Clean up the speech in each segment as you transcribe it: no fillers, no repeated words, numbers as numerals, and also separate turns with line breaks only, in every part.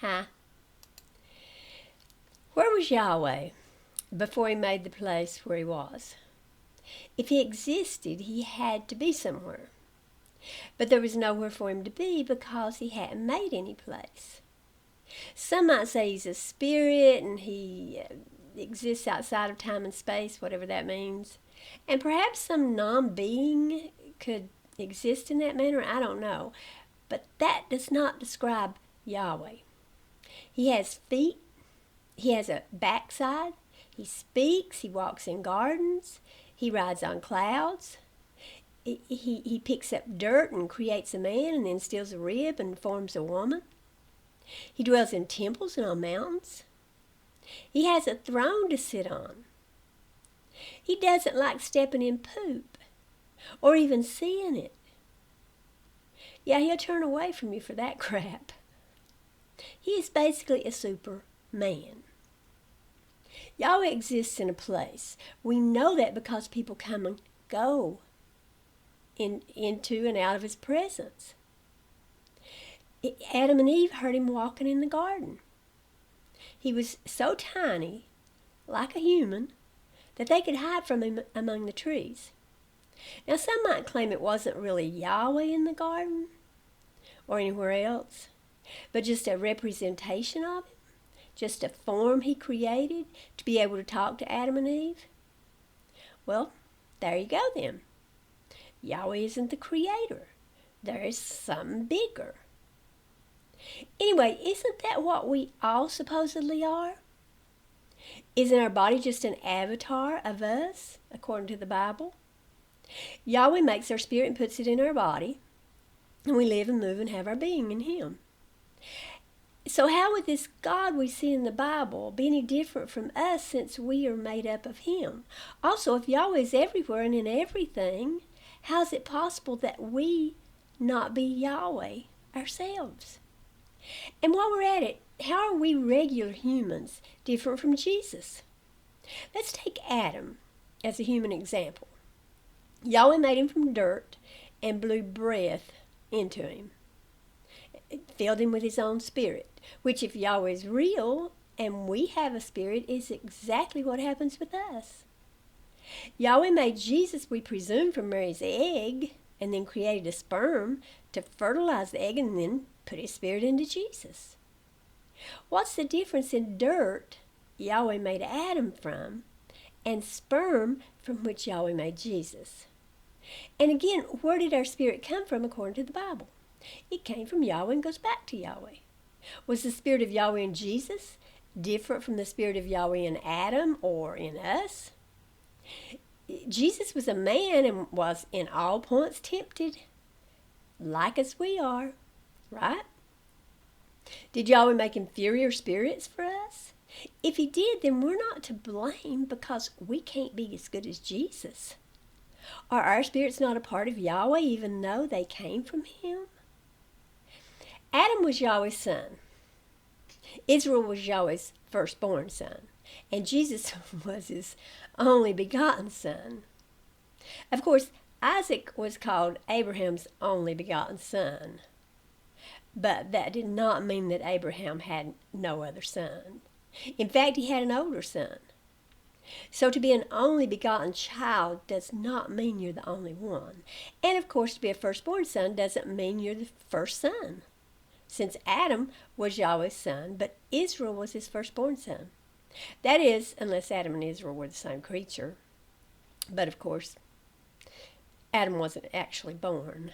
Hi. Where was Yahweh before he made the place where he was? If he existed, he had to be somewhere. But there was nowhere for him to be because he hadn't made any place. Some might say he's a spirit and he exists outside of time and space, whatever that means. And perhaps some non-being could exist in that manner, I don't know. But that does not describe Yahweh. He has feet, he has a backside, he speaks, he walks in gardens, he rides on clouds, he picks up dirt and creates a man and then steals a rib and forms a woman. He dwells in temples and on mountains. He has a throne to sit on. He doesn't like stepping in poop or even seeing it. Yeah, he'll turn away from you for that crap. He is basically a superman. Yahweh exists in a place. We know that because people come and go into and out of his presence. Adam and Eve heard him walking in the garden. He was so tiny, like a human, that they could hide from him among the trees. Now, some might claim it wasn't really Yahweh in the garden or anywhere else, but just a representation of him, just a form he created to be able to talk to Adam and Eve. Well, there you go then. Yahweh isn't the creator. There is something bigger. Anyway, isn't that what we all supposedly are? Isn't our body just an avatar of us, according to the Bible? Yahweh makes our spirit and puts it in our body, and we live and move and have our being in him. So how would this God we see in the Bible be any different from us since we are made up of him? Also, if Yahweh is everywhere and in everything, how is it possible that we not be Yahweh ourselves? And while we're at it, how are we regular humans different from Jesus? Let's take Adam as a human example. Yahweh made him from dirt and blew breath into him. It filled him with his own spirit, which if Yahweh is real and we have a spirit, is exactly what happens with us. Yahweh made Jesus, we presume, from Mary's egg and then created a sperm to fertilize the egg and then put his spirit into Jesus. What's the difference in dirt Yahweh made Adam from and sperm from which Yahweh made Jesus? And again, where did our spirit come from according to the Bible? It came from Yahweh and goes back to Yahweh. Was the spirit of Yahweh in Jesus different from the spirit of Yahweh in Adam or in us? Jesus was a man and was in all points tempted, like as we are, right? Did Yahweh make inferior spirits for us? If he did, then we're not to blame because we can't be as good as Jesus. Are our spirits not a part of Yahweh even though they came from him? Adam was Yahweh's son. Israel was Yahweh's firstborn son. And Jesus was his only begotten son. Of course, Isaac was called Abraham's only begotten son. But that did not mean that Abraham had no other son. In fact, he had an older son. So to be an only begotten child does not mean you're the only one. And of course, to be a firstborn son doesn't mean you're the first son. Since Adam was Yahweh's son, but Israel was his firstborn son. That is, unless Adam and Israel were the same creature. But of course, Adam wasn't actually born.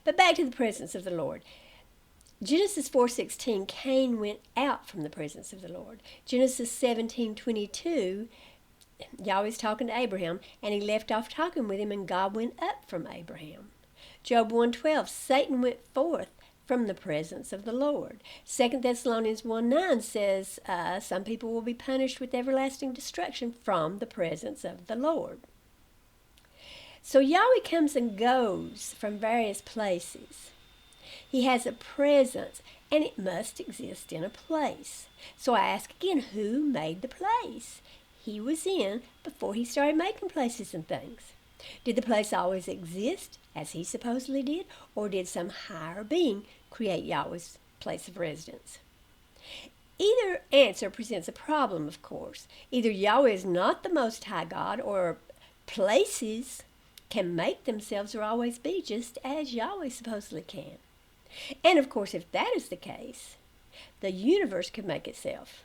But back to the presence of the Lord. Genesis 4:16, Cain went out from the presence of the Lord. Genesis 17:22, Yahweh's talking to Abraham, and he left off talking with him, and God went up from Abraham. Job 1:12, Satan went forth from the presence of the Lord. 2 Thessalonians 1:9 says, some people will be punished with everlasting destruction from the presence of the Lord. So Yahweh comes and goes from various places. He has a presence, and it must exist in a place. So I ask again, who made the place he was in before he started making places and things? Did the place always exist, as he supposedly did, or did some higher being create Yahweh's place of residence? Either answer presents a problem, of course. Either Yahweh is not the Most High God, or places can make themselves or always be just as Yahweh supposedly can. And of course, if that is the case, the universe could make itself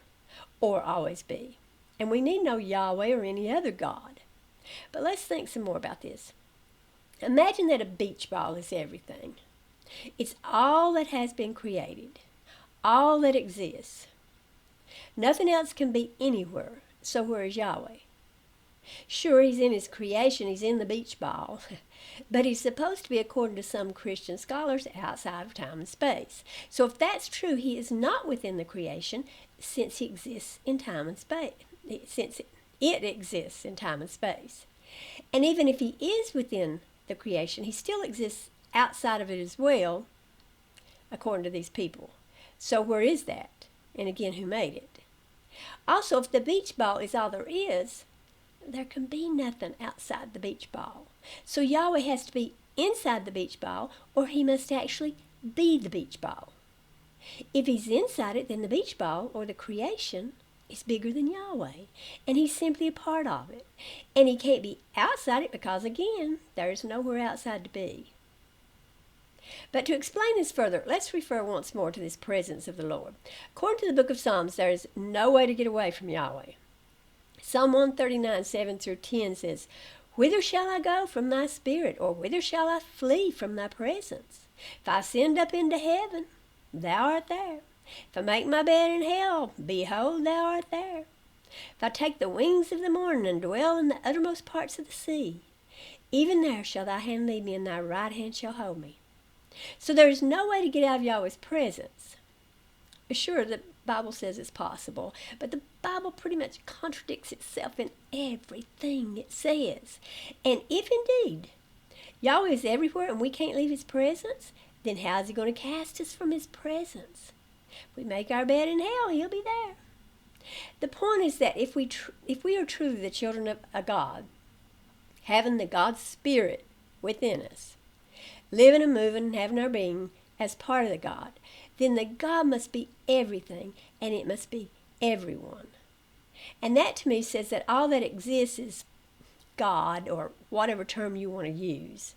or always be. And we need no Yahweh or any other God. But let's think some more about this. Imagine that a beach ball is everything. It's all that has been created, all that exists. Nothing else can be anywhere. So where is Yahweh? Sure, he's in his creation, he's in the beach ball, but he's supposed to be, according to some Christian scholars, outside of time and space. So if that's true, he is not within the creation, since he exists in time and space, since it exists in time and space. And even if he is within the creation, he still exists outside of it as well, according to these people. So where is that? And again, who made it? Also, if the beach ball is all there is, there can be nothing outside the beach ball. So Yahweh has to be inside the beach ball, or he must actually be the beach ball. If he's inside it, then the beach ball, or the creation, is bigger than Yahweh, and he's simply a part of it. And he can't be outside it because, again, there's nowhere outside to be. But to explain this further, let's refer once more to this presence of the Lord. According to the book of Psalms, there is no way to get away from Yahweh. Psalm 139, 7 through 10 says, "Whither shall I go from thy spirit, or whither shall I flee from thy presence? If I ascend up into heaven, thou art there. If I make my bed in hell, behold, thou art there. If I take the wings of the morning and dwell in the uttermost parts of the sea, even there shall thy hand lead me, and thy right hand shall hold me." So there is no way to get out of Yahweh's presence. Sure, the Bible says it's possible, but the Bible pretty much contradicts itself in everything it says. And if indeed Yahweh is everywhere and we can't leave his presence, then how is he going to cast us from his presence? If we make our bed in hell, he'll be there. The point is that if we are truly the children of a God, having the God Spirit within us, living and moving and having our being as part of the God, then the God must be everything, and it must be everyone. And that to me says that all that exists is God, or whatever term you want to use,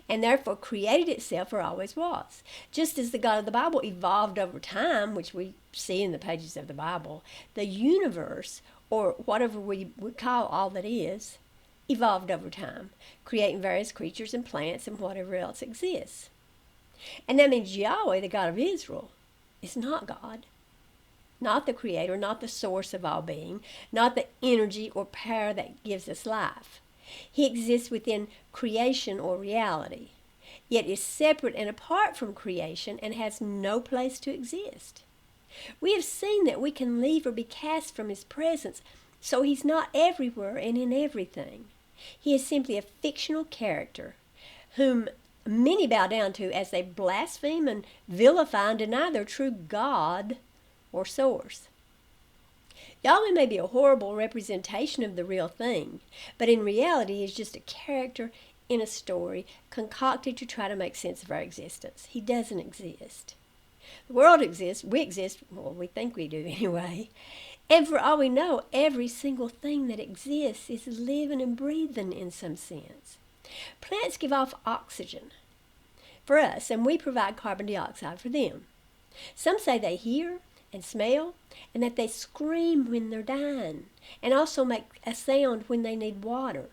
and therefore created itself or always was. Just as the God of the Bible evolved over time, which we see in the pages of the Bible, the universe, or whatever we would call all that is, evolved over time, creating various creatures and plants and whatever else exists. And that means Yahweh, the God of Israel, is not God, not the creator, not the source of all being, not the energy or power that gives us life. He exists within creation or reality, yet is separate and apart from creation and has no place to exist. We have seen that we can leave or be cast from his presence, so he's not everywhere and in everything. He is simply a fictional character whom many bow down to as they blaspheme and vilify and deny their true God or source. Yahweh may be a horrible representation of the real thing, but in reality he is just a character in a story concocted to try to make sense of our existence. He doesn't exist. The world exists, we exist, well, we think we do anyway. And for all we know, every single thing that exists is living and breathing in some sense. Plants give off oxygen for us, and we provide carbon dioxide for them. Some say they hear and smell, and that they scream when they're dying, and also make a sound when they need water.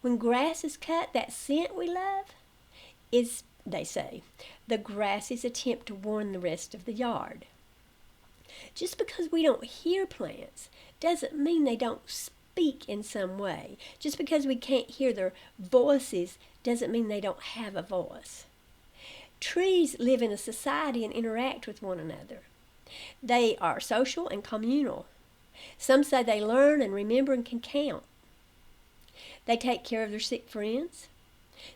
When grass is cut, that scent we love is, they say, the grass's attempt to warn the rest of the yard. Just because we don't hear plants doesn't mean they don't speak in some way. Just because we can't hear their voices doesn't mean they don't have a voice. Trees live in a society and interact with one another. They are social and communal. Some say they learn and remember and can count. They take care of their sick friends,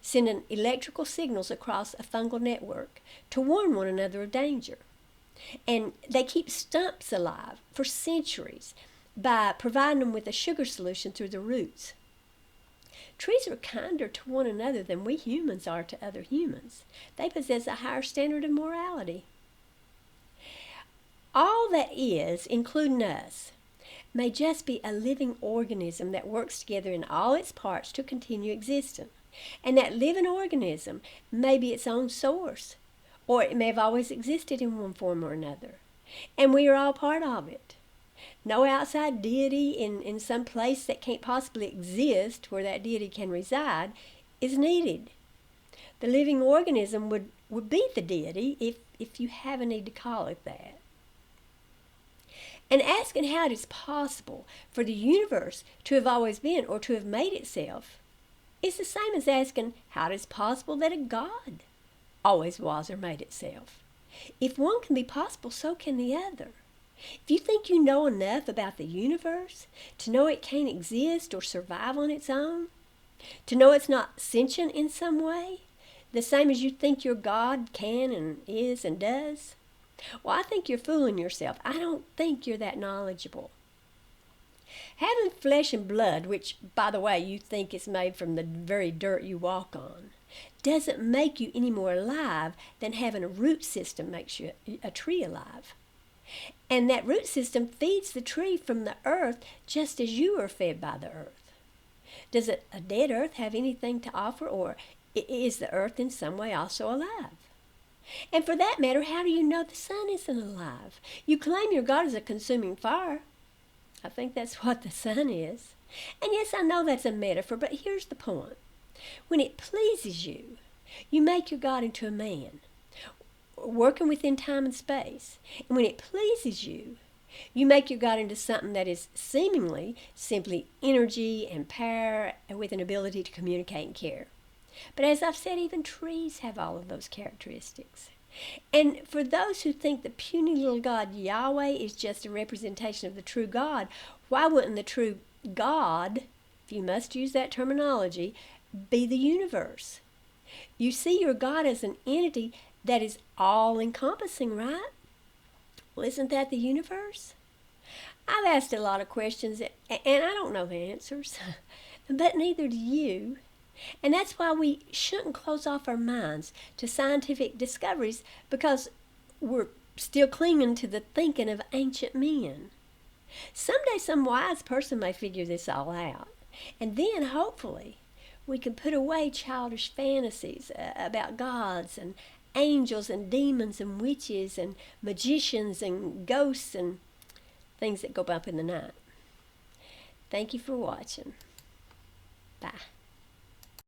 sending electrical signals across a fungal network to warn one another of danger. And they keep stumps alive for centuries by providing them with a sugar solution through the roots. Trees are kinder to one another than we humans are to other humans. They possess a higher standard of morality. All that is, including us, may just be a living organism that works together in all its parts to continue existing. And that living organism may be its own source, or it may have always existed in one form or another. And we are all part of it. No outside deity in some place that can't possibly exist where that deity can reside is needed. The living organism would be the deity if you have a need to call it that. And asking how it is possible for the universe to have always been or to have made itself is the same as asking how it is possible that a God always was or made itself. If one can be possible, so can the other. If you think you know enough about the universe to know it can't exist or survive on its own, to know it's not sentient in some way, the same as you think your God can and is and does, well, I think you're fooling yourself. I don't think you're that knowledgeable. Having flesh and blood, which, by the way, you think is made from the very dirt you walk on, doesn't make you any more alive than having a root system makes you a tree alive. And that root system feeds the tree from the earth just as you are fed by the earth. Does a dead earth have anything to offer, or is the earth in some way also alive? And for that matter, how do you know the sun isn't alive? You claim your God is a consuming fire. I think that's what the sun is. And yes, I know that's a metaphor, but here's the point. When it pleases you, you make your God into a man, working within time and space. And when it pleases you, you make your God into something that is seemingly simply energy and power with an ability to communicate and care. But as I've said, even trees have all of those characteristics. And for those who think the puny little God Yahweh is just a representation of the true God, why wouldn't the true God, if you must use that terminology, be the universe? You see your God as an entity that is all-encompassing, right? Well, isn't that the universe? I've asked a lot of questions, and I don't know the answers, but neither do you. And that's why we shouldn't close off our minds to scientific discoveries, because we're still clinging to the thinking of ancient men. Someday some wise person may figure this all out, and then hopefully we can put away childish fantasies about gods and angels and demons and witches and magicians and ghosts and things that go bump in the night. Thank you for watching. Bye.